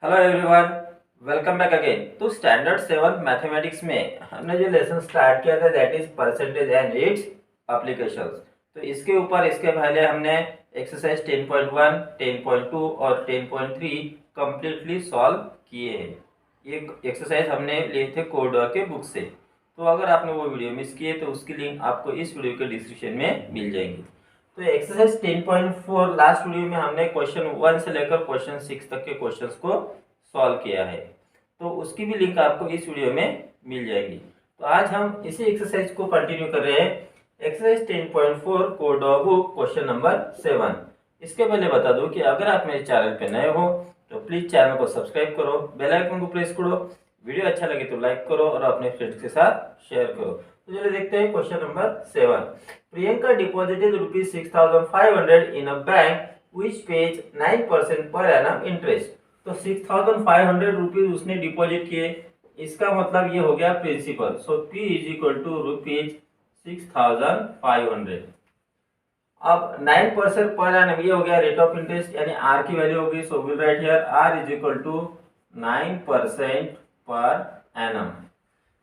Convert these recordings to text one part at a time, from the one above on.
Hello everyone, welcome back again. तो standard 7 mathematics में हमने जो लेसन स्टार्ट किया था that is percentage and it's applications. तो इसके ऊपर इसके पहले हमने एक्सरसाइज 10.1, 10.2 और 10.3 कम्प्लीटली सॉल्व किए हैं। ये एक्सरसाइज हमने लिए थे कोडवा के बुक से। तो अगर आपने वो वीडियो मिस किए तो उसकी लिंक आपको इस वीडियो के डिस्क्रिप्शन में मिल जाएंगी। तो एक्सरसाइज 10.4 लास्ट वीडियो में हमने क्वेश्चन 1 से लेकर क्वेश्चन 6 तक के क्वेश्चंस को सॉल्व किया है। तो उसकी भी लिंक आपको इस वीडियो में मिल जाएगी। तो आज हम इसी एक्सरसाइज को कंटिन्यू कर रहे हैं। Exercise 10.4 code of book question number 7। इसके पहले बता दूं कि अगर आप मेरे चैनल पे नए हो तो प्लीज चैनल को सब्सक्राइब करो, बेल आइकन को प्रेस करो, वीडियो अच्छा लगे तो लाइक करो और अपने फ्रेंड्स के साथ शेयर करो। तो चलिए देखते हैं question number 7। Priyanka deposited ₹6,500 in a bank which page 9% per annum interest. तो 6,500 रुपीज उसने डिपॉजिट किए, इसका मतलब ये हो गया principal. So P is equal to rupees 6,500। अब 9% पर एनम ये हो गया रेट ऑफ इंटरेस्ट, यानी R की वैल्यू होगी। So will write here R is equal to 9% per annum.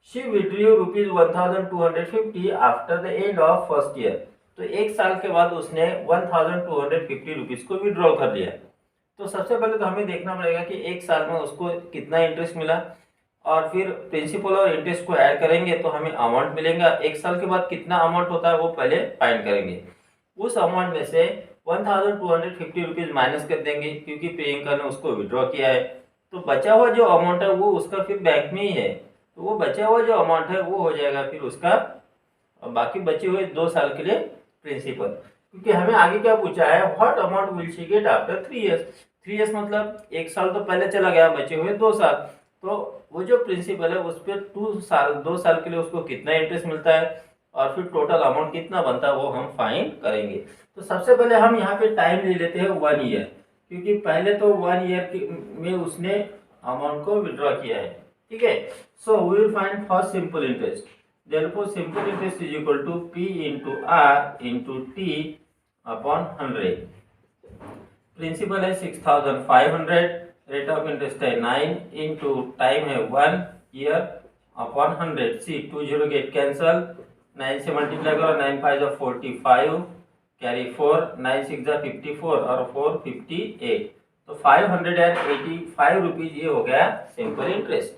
She withdrew ₹1,250 after the end of first year. तो एक साल के बाद उसने 1,250 रुपीज को विड्रॉ कर लिया। तो सबसे पहले तो हमें देखना पड़ेगा कि एक साल में उसको कितना इंटरेस्ट मिला, और फिर प्रिंसिपल और इंटरेस्ट को ऐड करेंगे तो हमें अमाउंट मिलेगा। एक साल के बाद कितना अमाउंट होता है वो पहले फाइंड करेंगे। उस अमाउंट में से 1,250 रुपीज माइनस कर देंगे क्योंकि प्रियंका ने उसको विड्रॉ किया है। तो बचा हुआ जो अमाउंट है वो उसका फिर बैंक में ही है। तो वो बचा हुआ जो अमाउंट है वो हो जाएगा फिर उसका बाकी बचे हुए 2 साल के लिए प्रिंसिपल। क्योंकि हमें आगे क्या पूछा है, what amount will she get after 3 years. 3 years मतलब एक साल तो पहले चला गया, बचे हुए 2 साल। तो वो जो प्रिंसिपल है उस पर 2 साल के लिए उसको कितना इंटरेस्ट मिलता है और फिर टोटल अमाउंट कितना बनता है वो हम फाइंड करेंगे। तो सबसे पहले हम यहाँ पे टाइम ले लेते हैं 1 ईयर, क्योंकि पहले तो 1 ईयर में उसने अमाउंट को विड्रॉ किया है। ठीक है। So we will find first simple interest. Therefore simple interest is equal to P into R into T upon 100। Principal है 6,500, रेट ऑफ इंटरेस्ट है 9 इंटू टाइम है 1 ईयर अपॉन 100। सी 20 गेट कैंसल, 9 से multiply करो, 9 5 जा 45, कैरी 4, 9 6 जा 54 और 4 58। तो 585 rupees ये हो गया सिंपल इंटरेस्ट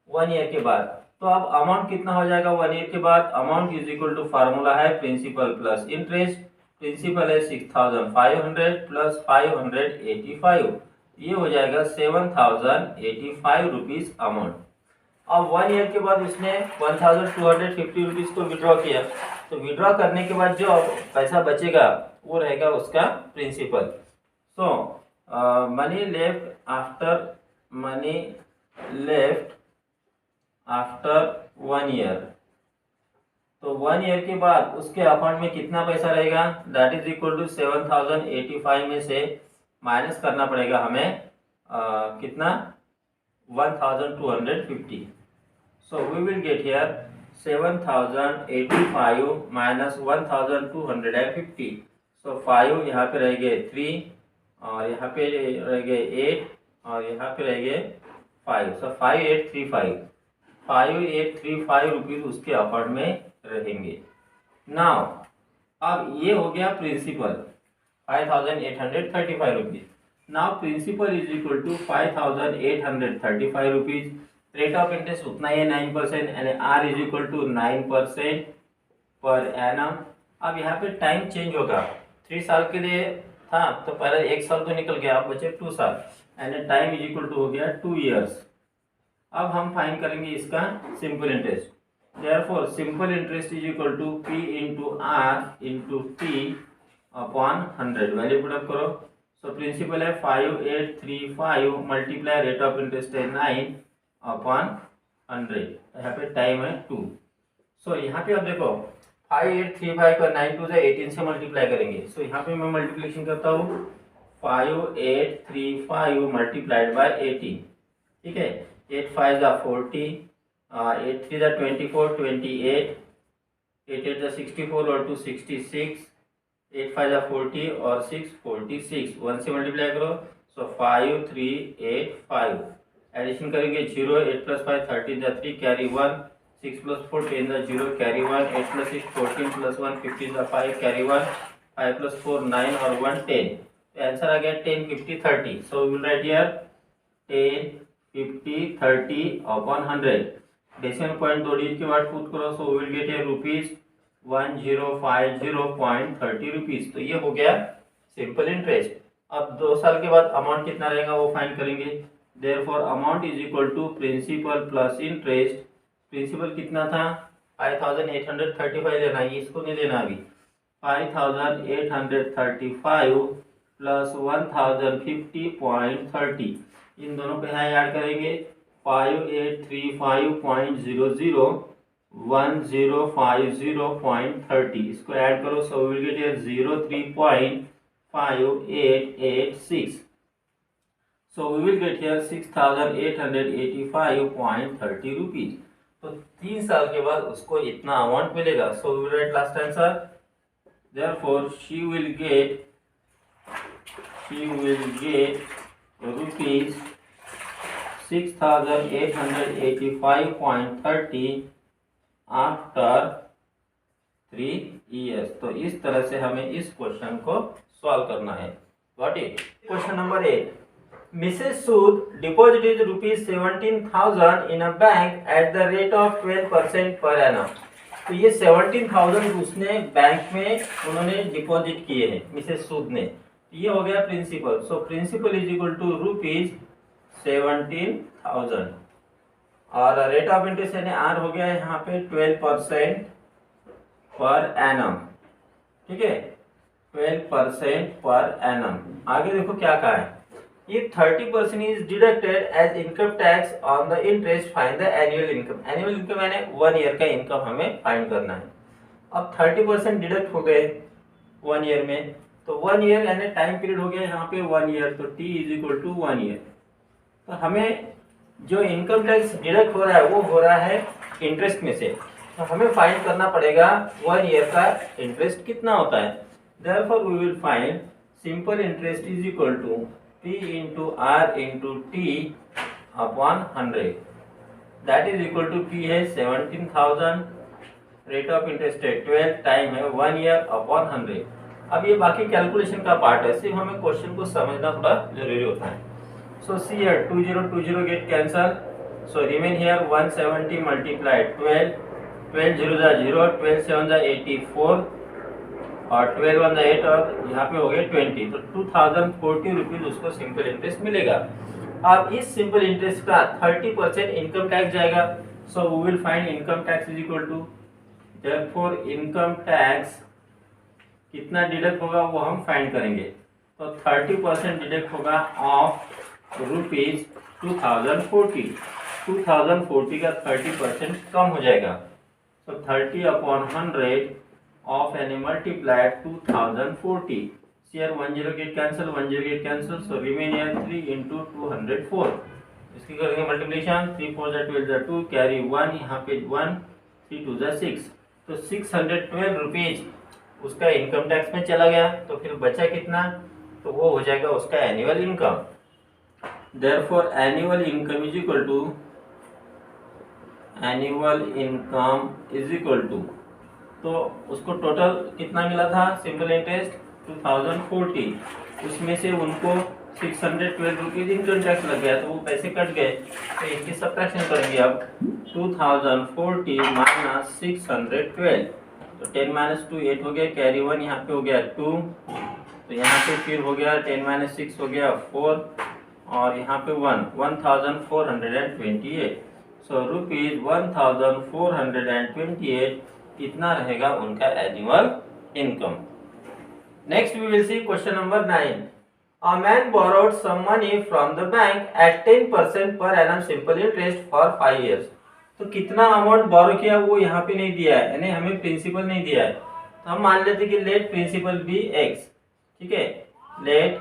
1 ईयर के बाद। तो अब अमाउंट कितना हो जाएगा 1 ईयर के बाद। Amount is equal to formula है प्रिंसिपल प्लस इंटरेस्ट। प्रिंसिपल है 6,500 प्लस 585, ये हो जाएगा 7,085 रुपीज अमाउंट। अब 1 ईयर के बाद उसने 1,250 रुपीज को विड्रॉ किया। तो विड्रॉ करने के बाद जो पैसा बचेगा वो रहेगा उसका प्रिंसिपल। सो मनी लेफ्ट आफ्टर 1 ईयर। तो 1 ईयर के बाद उसके अकाउंट में कितना पैसा रहेगा, दैट इज इक्वल टू 7,085 में से माइनस करना पड़ेगा हमें कितना 1,250। So we will get here 7,085 minus 1,250। So 5 यहाँ पे रह गए 3 और यहाँ पे रह गए 8 और यहाँ पे रह गए 5। सो 5,835 रुपीज उसके अकाउंट में रहेंगे। नाउ अब ये हो गया principal 5,835 rupees. Now principal is equal to 5,835 rupees. Rate of interest उतना ही 9% यानी R is equal to 9% per annum. अब यहाँ पे टाइम चेंज होगा। 3 साल के लिए था तो पहले 1 साल तो निकल गया, अब बचे 2 साल यानी टाइम इज इक्वल टू हो गया 2 इयर्स। अब हम फाइंड करेंगे इसका simple interest. Therefore simple interest is equal to P into R into T upon 100। Value put up करो। सो प्रिंसिपल है 5,835 मल्टीप्लाई रेट ऑफ इंटरेस्ट है 9 अपॉन 100। यहाँ पे टाइम है 2। सो यहाँ पे अब देखो 5,835 का 9 2 से 18 से मल्टीप्लाई करेंगे। सो यहाँ पे मैं मल्टीप्लिकेशन करता हूँ 5,835 मल्टीप्लाइड बाय 18। ठीक है। 8 5 जा 40, 8 3 जा 24, 28, 8 8 जा 64 और 2 66, 8 5 जा 40 और 6 46। 1 से मल्टीप्लाई करो। सो 5,385 एडिशन करेंगे 0, 8 plus 5 13 the 3 carry 1, 6 plus 4 10 the 0 carry 1, 8 plus 6 14 plus 1 15 the 5 carry 1, 5 plus 4 9 और 1 10। तो आंसर आ गया 10 50 30। So we will write here 10 50 30 upon 100। Decimal point 2 digit के बाद पुट करो, so we will get here ₹1050.30 rupees. तो ये हो गया सिंपल इंटरेस्ट। अब 2 साल के बाद अमाउंट कितना रहेगा वो फाइंड करेंगे। Therefore amount is equal to principal plus interest. Principal कितना था 5835 लेना है, इसको नहीं लेना अभी। 5835 प्लस 1050.30 इन दोनों को यहाँ ऐड करेंगे 5835.00 1050.30 इसको ऐड करो, सो will get here 03.5886। So we will get here 6885.30 rupees। तो 3 साल के बाद उसको इतना अमाउंट मिलेगा। So we will write last answer। Therefore she will get rupees 6885.30 after 3 years। तो इस तरह से हमें इस क्वेश्चन को सॉल्व करना है। Got it. Question number 8, Mrs. Sood deposited ₹17,000 in a bank at the rate of 12% per annum। तो ये 17,000 उसने बैंक में उन्होंने डिपॉजिट किए हैं मिसेस सूद ने। ये हो गया principal. So principal is equal to ₹17,000 और रेट ऑफ इंटरेस्ट यानी आर हो गया यहाँ पे 12% पर एनम। ठीक है, 12% पर एनम। आगे देखो क्या कहा है, If 30% is deducted as income tax on the interest, find the annual income। Annual income यानी 1 ईयर का इनकम हमें फाइंड करना है। अब 30% डिडक्ट हो गए 1 ईयर में, तो 1 ईयर यानी टाइम पीरियड हो गया यहाँ पे 1 ईयर, तो T is equal to 1 year. तो हमें जो इनकम टैक्स डिडक्ट हो रहा है वो हो रहा है इंटरेस्ट में से, तो हमें फाइंड करना पड़ेगा 1 ईयर का इंटरेस्ट कितना होता है। Therefore we will find simple interest is equal to P into R into T upon 100। That is equal to P है 17,000, रेट ऑफ इंटरेस्ट है 12, टाइम है 1 ईयर अपॉन 100। अब ये बाकी कैलकुलेशन का पार्ट है, सिर्फ हमें क्वेश्चन को समझना थोड़ा जरूरी होता है। So see here 20 get cancel, so remain here 170 multiply 12, 12 0 जा 0, 12 7 जा 84 और 12 1 8 और यहाँ पे हो गए 20। तो 2040 रुपीज उसको सिंपल इंटरेस्ट मिलेगा। अब इस सिंपल इंटरेस्ट का 30% इनकम टैक्स जाएगा। So we will find income tax is equal to, therefore income tax कितना डिडक्ट होगा वो हम फाइंड करेंगे। तो 30% डिडक्ट होगा ऑफ रुपीज 2040। 2040 का 30% कम हो जाएगा। सो 30 upon 100 of any multiplied 2040। Here 10 get cancel, 10 get cancel, so remain here 3 into 204। इसकी करेंगे मल्टीप्लिकेशन, 3 4 जा 12 जा 2 कैरी 1, यहाँ पे 1, 3 2 जा 6, तो 612 रुपीज उसका इनकम टैक्स में चला गया। तो फिर बचा कितना, तो वो हो जाएगा उसका annual income. Therefore annual income is equal to तो उसको टोटल कितना मिला था सिंपल इंटरेस्ट 2040, उसमें से उनको 612 रुपीज इनकम टैक्स लग गया, तो वो पैसे कट गए। तो इसकी सब्ट्रैक्शन करेंगे अब 2040 माइनस 612, तो 10 माइनस 2 8 हो गया, कैरी 1 यहाँ पे हो गया 2, तो यहाँ पे फिर हो गया 10 माइनस 6 हो गया 4 और यहाँ पे 1, 1428। सो रुपीज 1428 इतना रहेगा उनका annual income. Next we will see question number 9। A man borrowed some money from the bank at 10% per annum simple interest for 5 years. तो कितना अमाउंट बोरो किया वो यहाँ पे नहीं दिया है, यानी हमें प्रिंसिपल नहीं दिया है। तो हम मान लेते कि लेट प्रिंसिपल बी एक्स। ठीक है, लेट,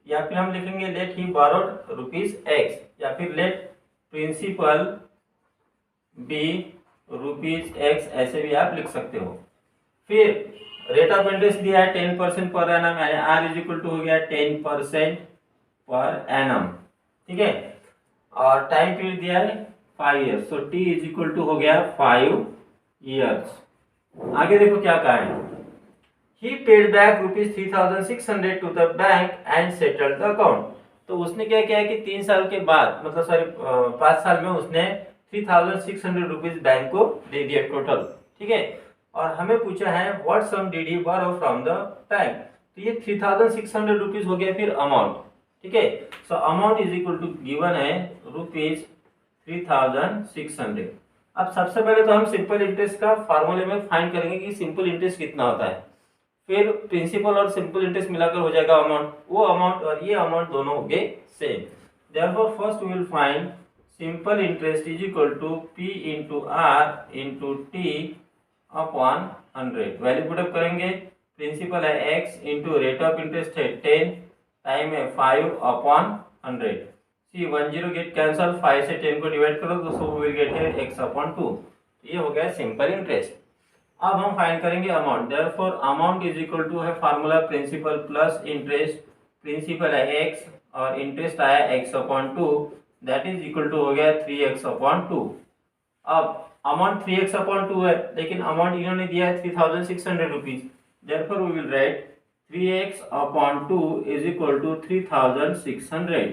या फिर हम लिखेंगे let he borrowed rupees X, या फिर let principal be rupees X, ऐसे भी आप लिख सकते हो। फिर रेट ऑफ इंटरेस्ट दिया है 10% पर एनम, यानी आर इज इक्वल टू हो गया 10% पर एनम। ठीक है, और टाइम पीरियड दिया है 5 years, so T is equal to हो गया 5 ईयर्स। आगे देखो क्या कहा है, he paid back rupees 3600 to the bank and settled the account. तो उसने क्या किया है कि 3 साल के बाद, मतलब सॉरी 5 साल में उसने 3600 रुपीज बैंक को दे दिया टोटल, ठीक है। और हमें पूछा है what sum did he borrow from the bank, तो ये 3600 रुपीज हो गया फिर अमाउंट, ठीक है। So amount is equal to given है रुपीज 3600। अब सबसे पहले तो हम सिंपल इंटरेस्ट का फार्मूले में फाइंड करेंगे कि सिंपल इंटरेस्ट कितना होता है, फिर प्रिंसिपल और सिंपल इंटरेस्ट मिलाकर हो जाएगा अमाउंट, वो अमाउंट और ये अमाउंट दोनों हो गए same. Therefore first we will find simple interest is equal to P into R into T upon 100। Value put up करेंगे, प्रिंसिपल है x into rate of interest है 10, टाइम है 5 अपॉन 100। सी 10 गेट कैंसल, 5 से 10 को डिवाइड करो तो सो विल गेट है x upon 2। ये हो गया सिंपल इंटरेस्ट। अब हम फाइंड करेंगे amount, therefore amount is equal to है formula principal plus interest, principal है x और इंटरेस्ट आया x upon 2, that is equal to हो गया 3x अपॉन 2। अब अमाउंट 3x अपॉन 2 है, लेकिन अमाउंट इन्होंने दिया है 3600 rupees, therefore we will write 3x upon 2 is equal to 3600।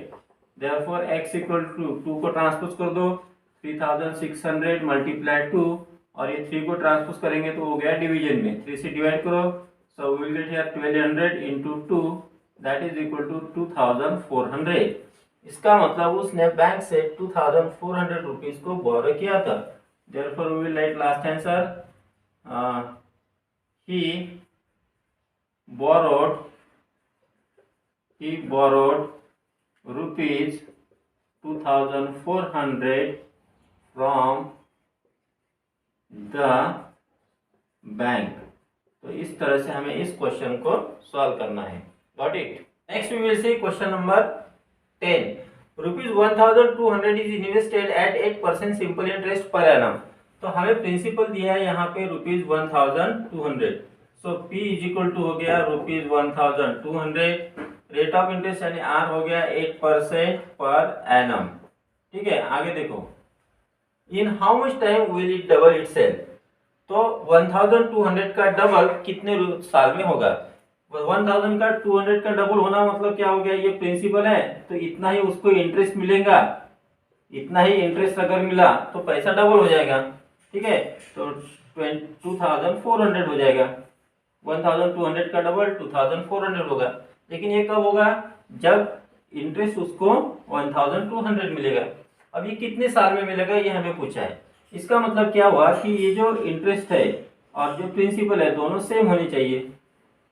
Therefore x equal to 2 को ट्रांसपोज कर दो, 3600 मल्टीप्लाई 2, और ये 3 को ट्रांसपोज करेंगे तो हो गया डिवीजन में, 3 से डिवाइड करो, so we will get here 1200 into 2, that is equal to 2400। इसका मतलब उसने बैंक से 2400 रुपीज को बोरो किया था। Therefore we will write last answer, he borrowed rupees 2400 from the bank. तो इस तरह से हमें इस क्वेश्चन को सॉल्व करना है। Got it. Next we will see question number 10। Rupees 1200 is invested at 8% simple interest per annum. तो हमें प्रिंसिपल दिया है यहाँ पे rupees 1200, so P is equal to हो गया रुपीज 1200, रेट ऑफ इंटरेस्ट यानी आर हो गया 8% पर एनम, ठीक है। आगे देखो, in how much time will it double itself. तो 1200 का डबल कितने साल में होगा, 1000 का 200 का डबल होना मतलब क्या हो गया, ये प्रिंसिपल है तो इतना ही उसको इंटरेस्ट मिलेगा, इतना ही इंटरेस्ट अगर मिला तो पैसा डबल हो जाएगा, ठीक है। तो 2400 हो जाएगा, 1200 का डबल 2400 होगा। लेकिन ये कब होगा, जब इंटरेस्ट उसको 1200 मिलेगा। अब ये कितने साल में मिलेगा ये हमें पूछा है। इसका मतलब क्या हुआ कि ये जो इंटरेस्ट है और जो प्रिंसिपल है दोनों सेम होनी चाहिए,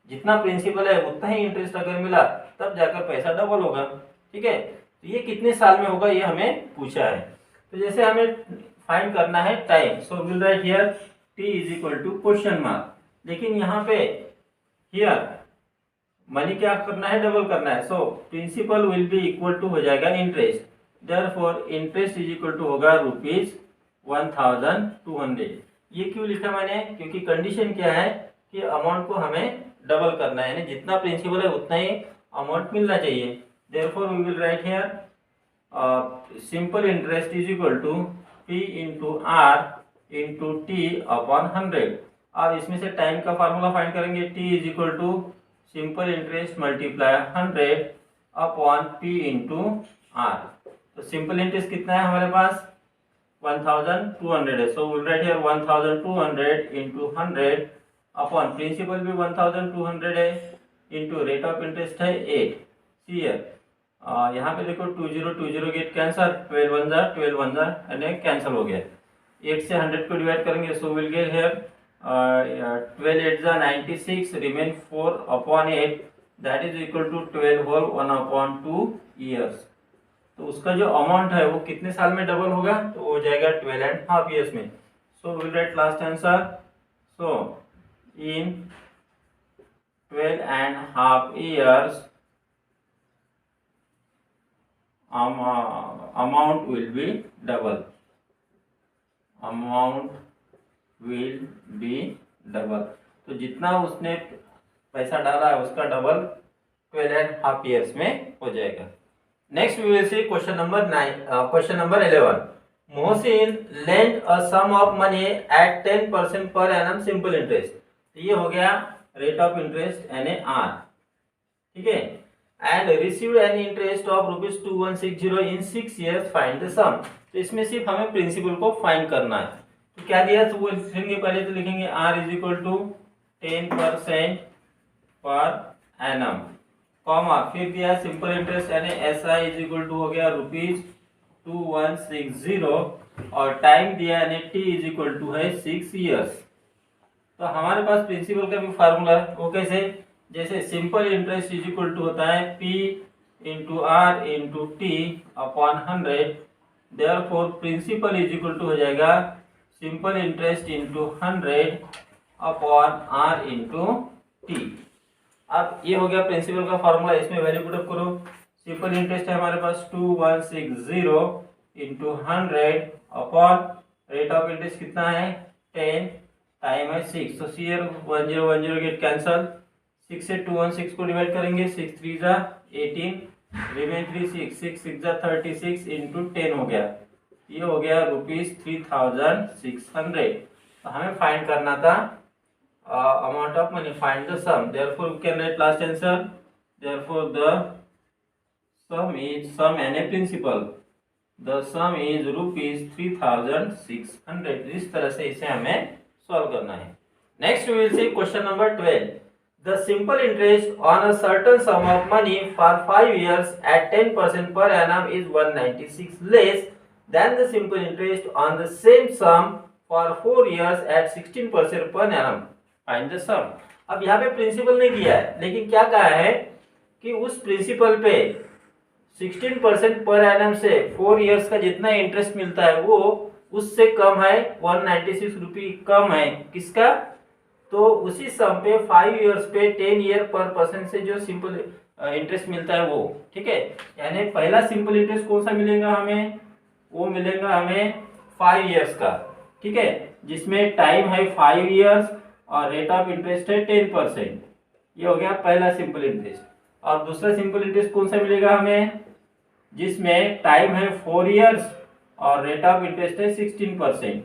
जितना प्रिंसिपल है उतना ही इंटरेस्ट अगर मिला तब जाकर पैसा डबल होगा, ठीक है। तो ये कितने साल में होगा ये हमें पूछा है। तो जैसे हमें फाइंड करना है time, so will write here T is equal to question mark, लेकिन यहाँ पे हियर मनी क्या करना है, डबल करना है, so principal will be equal to हो जाएगा interest, therefore interest is equal to होगा रुपीज 1200। ये क्यों लिखा मैंने, क्योंकि कंडीशन क्या है कि अमाउंट को हमें डबल करना है, यानी जितना प्रिंसिपल है उतना ही अमाउंट मिलना चाहिए। Therefore we will write here simple interest is equal to P into R into T upon 100। अब इसमें से टाइम का फार्मूला फाइंड करेंगे, T is equal to simple interest multiply 100 upon P into R. तो simple interest कितना है हमारे पास 1200 है, so will write here 1200 into 100 upon principal भी 1200 है इंटू रेट ऑफ इंटरेस्ट है 8। सी यहाँ पे देखो 20 गेट कैंसल, 12 1 यानी कैंसल हो गया, 8 से 100 को डिवाइड करेंगे, so will get here 12 8 96, remain 4 upon 8, that is equal to 12 whole 1 upon 2 years. तो उसका जो अमाउंट है वो कितने साल में डबल होगा, तो हो जाएगा 12.5 ईयर्स में। सो will write last answer, so in 12.5 years amount will be double, amount will be double। तो जितना उसने पैसा डाला है उसका डबल 12.5 years में हो जाएगा। Next we will see question number 9. Question number 11. Mohsin lent a sum of money at 10% per annum simple interest. तो ये हो गया रेट ऑफ इंटरेस्ट NAR, ठीक है, and received an interest of ₹2160 in 6 years, find the sum. तो इसमें सिर्फ हमें प्रिंसिपल को फाइंड करना है। तो क्या दिया, तो वो लिखेंगे, पहले तो लिखेंगे R is equal to 10% per annum, comma, फिर दिया सिंपल इंटरेस्ट यानी SI इज इक्वल टू हो गया ₹2160 और टाइम दिया यानी T इज इक्वल टू है 6 years। तो हमारे पास प्रिंसिपल का भी फार्मूला है, वो कैसे, जैसे simple interest is equal to होता है P into R into T upon 100, therefore principal is equal to हो जाएगा simple interest into 100 upon R into T। अब ये हो गया प्रिंसिपल का फार्मूला, इसमें वैल्यू पुट अप करो। सिंपल इंटरेस्ट है हमारे पास 2160 into 100 upon rate of interest कितना है 10, टाइम है 6, तो सी 1010 गेट कैंसल, 6 से 216 को डिवाइड करेंगे, 6 3 जा 18, रिमेन 3 6 6 6 जा 36 इंटू 10 हो गया, ये हो गया ₹3600। तो हमें फाइंड करना था amount of money, find the sum, therefore we can write last answer, therefore the sum and a principal, the sum is ₹3600। इस तरह से इसे हमें सॉल्व करना है। Next we will see question number 12। The simple interest on a certain sum of money for 5 years at 10% per annum is 196 less than the simple interest on the same sum for 4 years at 16% per annum, find the sum। अब यहाँ पे principal नहीं दिया है, लेकिन क्या कहा है कि उस प्रिंसिपल पे 16% पर एनम से 4 इयर्स का जितना इंटरेस्ट मिलता है वो उससे कम है, 196 रुपये कम है किसका, तो उसी सम पे 5 इयर्स पे 10 ईयर पर पर्सन से जो सिंपल इंटरेस्ट मिलता है वो, ठीक है, यानी पहला सिंपल इंटरेस्ट कौन सा मिलेगा हमें, वो मिलेगा हमें 5 इयर्स का, ठीक है, जिसमें टाइम है 5 इयर्स और रेट ऑफ इंटरेस्ट है 10%, ये हो गया पहला सिंपल इंटरेस्ट। और दूसरा सिंपल इंटरेस्ट कौन सा मिलेगा हमें, जिसमें टाइम है 4 इयर्स और रेट ऑफ इंटरेस्ट है 16%।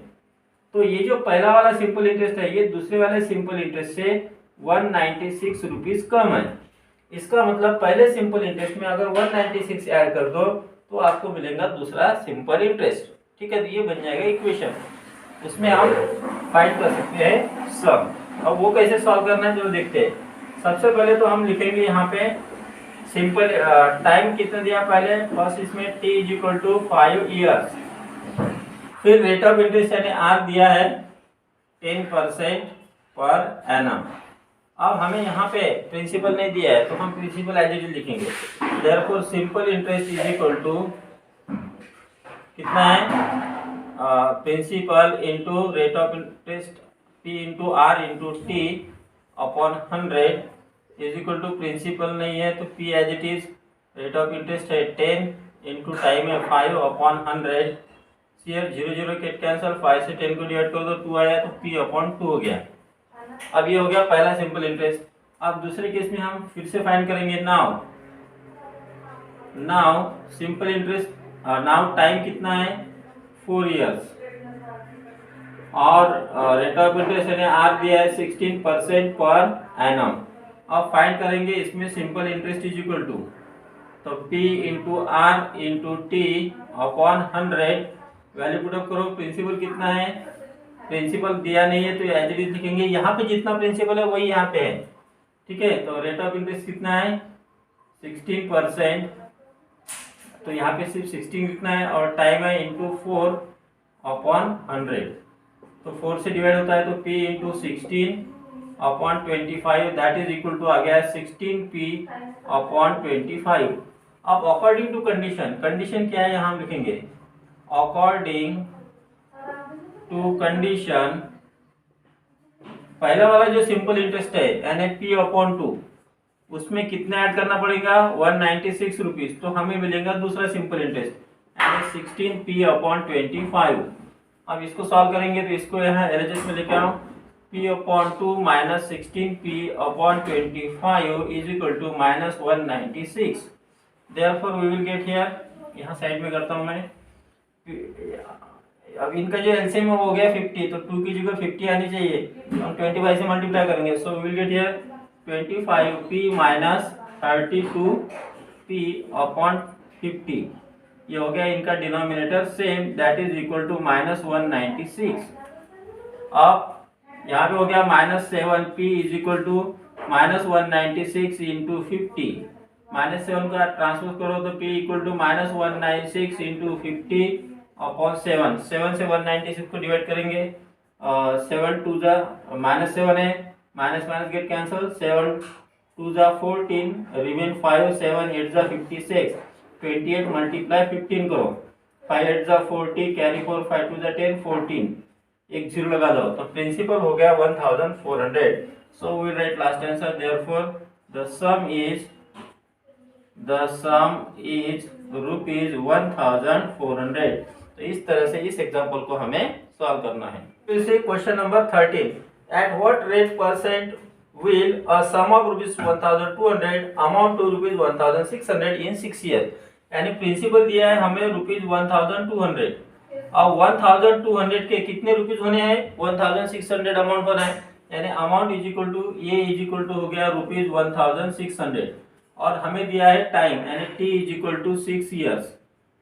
तो ये जो पहला वाला सिंपल इंटरेस्ट है ये दूसरे वाले सिंपल इंटरेस्ट से 196 रुपीज कम है। इसका मतलब पहले सिंपल इंटरेस्ट में अगर 196 ऐड कर दो तो आपको मिलेगा दूसरा सिंपल इंटरेस्ट, ठीक है, तो ये बन जाएगा इक्वेशन, उसमें हम फाइंड कर सकते हैं सम। अब वो कैसे सॉल्व करना है जो देखते हैं। सबसे पहले तो हम लिखेंगे यहाँ पे सिंपल टाइम कितना दिया पहले, फर्स्ट इसमें t is equal to 5 years, फिर रेट ऑफ इंटरेस्ट यानी R दिया है 10% पर एनम। अब हमें यहाँ पे प्रिंसिपल नहीं दिया है तो हम प्रिंसिपल एज इट इज लिखेंगे, therefore simple interest is equal to कितना है, principal into rate of interest P into R into T upon 100 is equal to, principal नहीं है तो P as it is, rate of interest है 10 into time है 5 upon 100, share 0 0 cat cancel, 5 से 10 को divide कर दो 2 आया तो P अपॉन 2 हो गया। अब ये हो गया पहला सिंपल इंटरेस्ट। अब दूसरे केस में हम फिर से फाइंड करेंगे, now simple interest, now time कितना है 4 इयर्स और रेट ऑफ इंटरेस्ट यानी R दिया है 16% पर एनम। अब फाइंड करेंगे इसमें simple interest is equal to, तो P into R into T upon 100, value put up करो, प्रिंसिपल कितना है, प्रिंसिपल दिया नहीं है तो एज इट इज लिखेंगे, यहाँ पे जितना प्रिंसिपल है वही यहाँ पे है, ठीक है, तो रेट ऑफ इंटरेस्ट कितना है 16%, तो यहाँ पे सिर्फ 16 लिखना है और टाइम है इंटू 4 अपॉन 100, तो 4 से डिवाइड होता है तो P into 16 upon 25 that is equal to आ गया 16P अपॉन 25। अब अकॉर्डिंग टू कंडीशन, कंडीशन क्या है यहाँ हम लिखेंगे, अकॉर्डिंग टू कंडीशन, पहला वाला जो सिंपल इंटरेस्ट है यानी P अपॉन 2 उसमें कितना ऐड करना पड़ेगा 196 रुपीज, तो हमें मिलेगा दूसरा सिंपल इंटरेस्ट यानी 16P अपॉन 25। अब इसको सॉल्व करेंगे तो इसको यहाँ एलएचएस में लेके आओ, P upon 2 minus 16P upon 25 is equal to minus 196। Therefore we will get here, यहाँ साइड में करता हूँ मैं। अब इनका जो एलसीएम हो गया 50, तो 2 की जगह 50 आनी चाहिए, हम 25 से मल्टीप्लाई करेंगे। So we will get here 25p minus 32p upon 50, ये हो गया इनका denominator same, that is equal to -196। अब यहाँ पे हो गया -7p is equal to -196 into 50, -7 का ट्रांसपोज करो तो p equal to -196 into 50 upon 7, 7 से 196 को डिवाइड करेंगे, 7 टू जा -7 है, माइनस माइनस गेट कैंसल, 7 टू जा 14, रिमेन 5, 7 8 जा 56, 28 मल्टीप्लाई 15 करो, 5 8 जा 40, कैरी 4, 5 टू जा 10, 14, एक जीरो लगा दो, तो प्रिंसिपल हो गया 1400। So we write last answer, therefore the sum is rupees 1400। तो इस तरह से इस एग्जांपल को हमें सॉल्व करना है। फिर से question number 13, at what rate percent will a sum of rupees 1200 amount to rupees 1600 in 6 years। यानी प्रिंसिपल दिया है हमें रुपीज 1200, अब 1200 के कितने रुपीज होने हैं, 1600 अमाउंट बना है, यानी amount is equal to A is equal to हो गया रुपीज 1600, और हमें दिया है टाइम यानी T is equal to 6 years.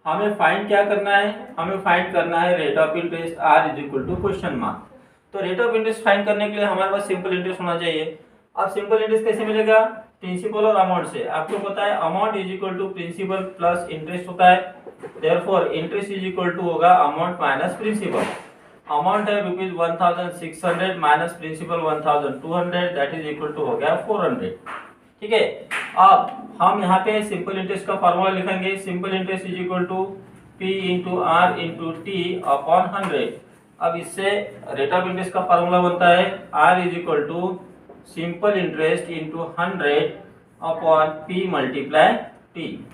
हमें फाइंड क्या करना है, हमें फाइंड करना है rate of interest R is equal to question mark. तो रेट ऑफ इंटरेस्ट फाइंड करने के लिए हमारे पास सिंपल इंटरेस्ट होना चाहिए। अब सिंपल इंटरेस्ट कैसे मिलेगा, प्रिंसिपल और अमाउंट से। आपको पता है amount is equal to principal plus interest होता है, therefore interest is equal to होगा अमाउंट माइनस प्रिंसिपल। अमाउंट है rupees 1600 minus principal 1200, that is equal to हो गया 400। ठीक है, अब हम यहाँ पे सिंपल इंटरेस्ट का फॉर्मूला लिखेंगे, simple interest is equal to P into R into T upon 100। अब इससे रेट ऑफ इंटरेस्ट का फॉर्मूला बनता है R is equal to simple interest into 100 upon P multiply T.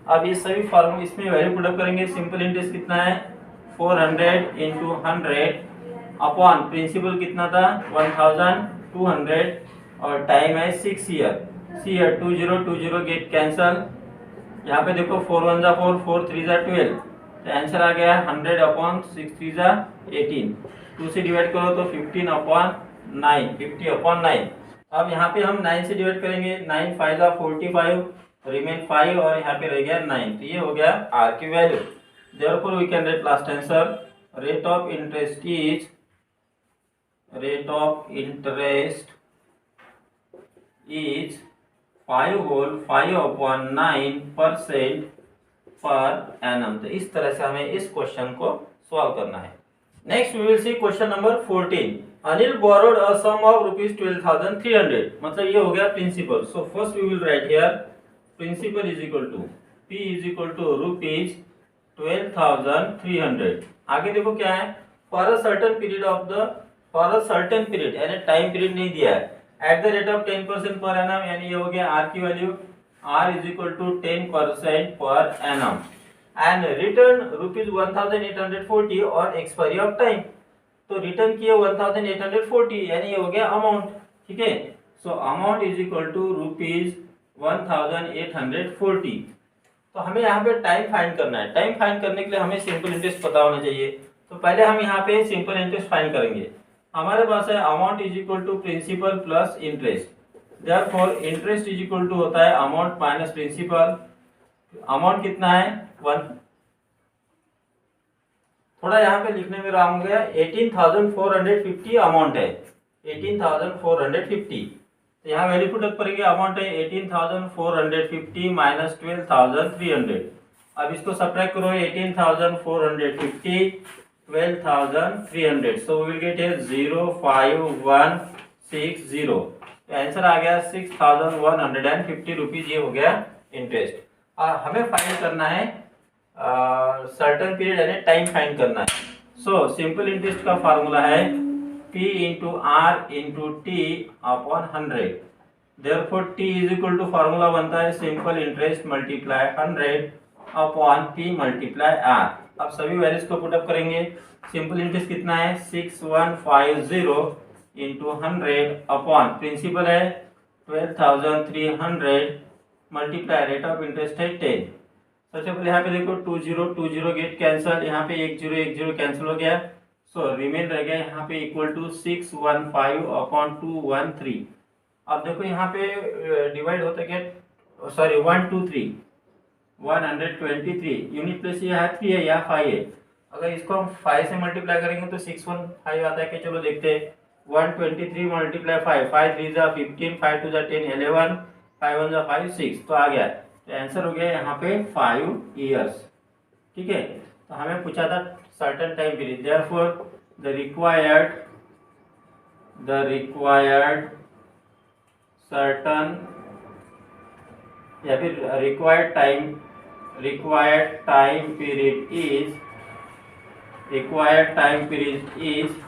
अब ये सभी फॉर्मूला इसमें वैल्यू पुट अप करेंगे। सिंपल इंटरेस्ट कितना है 400 इंटू 100 अपॉन प्रिंसिपल कितना था 1200, और टाइम है 6 ईयर। सी है 20 गेट कैंसल, यहाँ पे देखो 4 1 जा 4, 4 3 जा 12, तो आंसर आ गया 100 अपॉन 6 3 जा 18, 2 से डिवाइड करो तो 15 अपॉन 9, 50 अपॉन 9। अब यहाँ पे हम 9 से डिवाइड करेंगे, 9 5 जा 45, रिमेन 5 और यहाँ पे रह गया 9, तो ये हो गया आर की value. Therefore we can write last answer, rate of interest is 5 upon 9% per annum. तो इस तरह से हमें इस क्वेश्चन को सॉल्व करना है। Next we will see question number 14, Anil borrowed a sum of rupees 12,300, मतलब ये हो गया principal. So first we will write here principal is equal to P is equal to rupees 12,300। आगे देखो क्या है, फॉर अ सर्टेन पीरियड यानी time period नहीं दिया है, at the rate of 10% per annum, यानी ये हो गया आर की value, R is equal to 10% per annum, and return rupees 1840 और एक्सपायरी ऑफ टाइम। तो रिटर्न किए 1840, यानी ये हो गया अमाउंट। ठीक है, so amount is equal to rupees 1840। तो हमें यहाँ पे टाइम फाइंड करना है। टाइम फाइंड करने के लिए हमें सिंपल इंटरेस्ट पता होना चाहिए। तो पहले हम यहाँ पे सिंपल इंटरेस्ट फाइंड करेंगे। हमारे पास है amount is equal to principal plus interest, therefore interest is equal to होता है अमाउंट माइनस प्रिंसिपल। अमाउंट कितना है 1, थोड़ा यहाँ पे लिखने में रॉन्ग हो गया, 18,450 अमाउंट है, 18,450। तो यहाँ वैल्यू पुट अप करेंगे, अमाउंट है 18,450 माइनस 12,300। अब इसको सब्ट्रैक्ट करो, 18,450 12,300, सो वी विल गेट है 05160। तो आंसर आ गया 6,150 रुपीज, ये हो गया इंटरेस्ट। और हमें फाइंड करना है सर्टेन पीरियड यानी टाइम फाइंड करना है। सो सिंपल इंटरेस्ट का फार्मूला है P into R into T upon 100, therefore T is equal to formula बनता है simple interest multiply 100 upon P multiply R. अब सभी वैल्यूज को पुट अप करेंगे। सिंपल इंटरेस्ट कितना है 6150 इंटू 100 अपॉन प्रिंसिपल है 12,300 मल्टीप्लाई रेट ऑफ इंटरेस्ट है 10। सबसे पहले यहाँ पे देखो 20 गेट कैंसल, यहाँ पे 10 कैंसिल हो गया, सो रिमेन रह गया यहाँ पे इक्वल टू 615/213। अब देखो यहाँ पे डिवाइड होता क्या, सॉरी 123 यूनिट प्लेस यहाँ 3 है, यहाँ 5 है। अगर इसको हम 5 से मल्टीप्लाई करेंगे तो 615 आता है कि, चलो देखते हैं। 123 मल्टीप्लाई 5, 5 3 जा 15, 5 2 जा 10, 11, 5 1 जा 5, 6, तो आ गया। तो आंसर हो गया यहाँ पे 5 ईयर्स। ठीक है, तो हमें पूछा था certain time period, therefore the required certain या फिर required time period is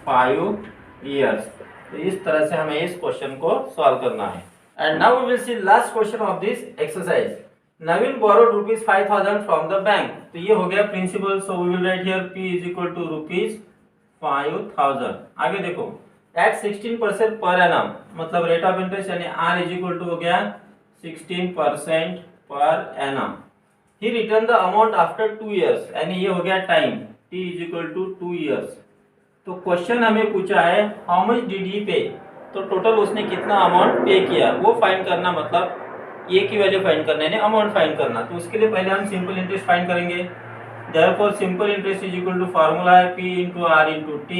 5 years. तो इस तरह से हमें इस क्वेश्चन को सॉल्व करना है। And now we will see last question of this exercise. Naveen borrowed ₹5,000 from the bank. तो ये हो गया principal, so we will write here P is equal to ₹5,000। आगे देखो एट 16% पर एनम, मतलब रेट ऑफ इंटरेस्ट यानी R इज इक्वल टू हो गया 16% per annum. He return the amount after 2 years, यानी ये हो गया time T is equal to 2 years. तो क्वेश्चन हमें पूछा है हाउ मच डिड ही पे, तो टोटल उसने कितना अमाउंट पे किया वो फाइंड करना, मतलब ए की वैल्यू फाइंड करना है, अमाउंट फाइंड करना। तो उसके लिए पहले हम सिंपल इंटरेस्ट फाइंड करेंगे। Therefore simple interest is equal to formula है P into R into T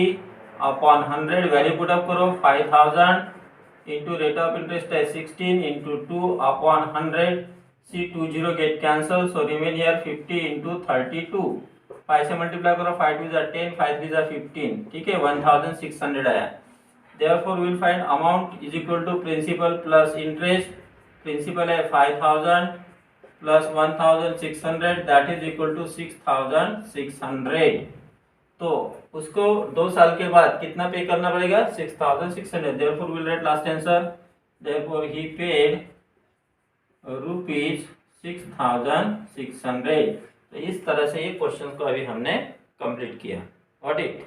upon 100, value put up करो 5000 इंटू रेट ऑफ इंटरेस्ट है 16 into 2 upon 100, C20 get cancel, so remain here 50 into 32, 5 से multiply करो, 5 2 जा 10, 5 3 जा 15, ठीक है 1600 आया। Therefore we will find amount is equal to principal plus interest, principal है 5000 plus 1600 that is equal to 6600। तो उसको 2 साल के बाद कितना पे करना पड़ेगा, 6600। Therefore we will write last answer, therefore he paid ₹6,600। तो इस तरह से ये क्वेश्चन को अभी हमने कंप्लीट किया। What it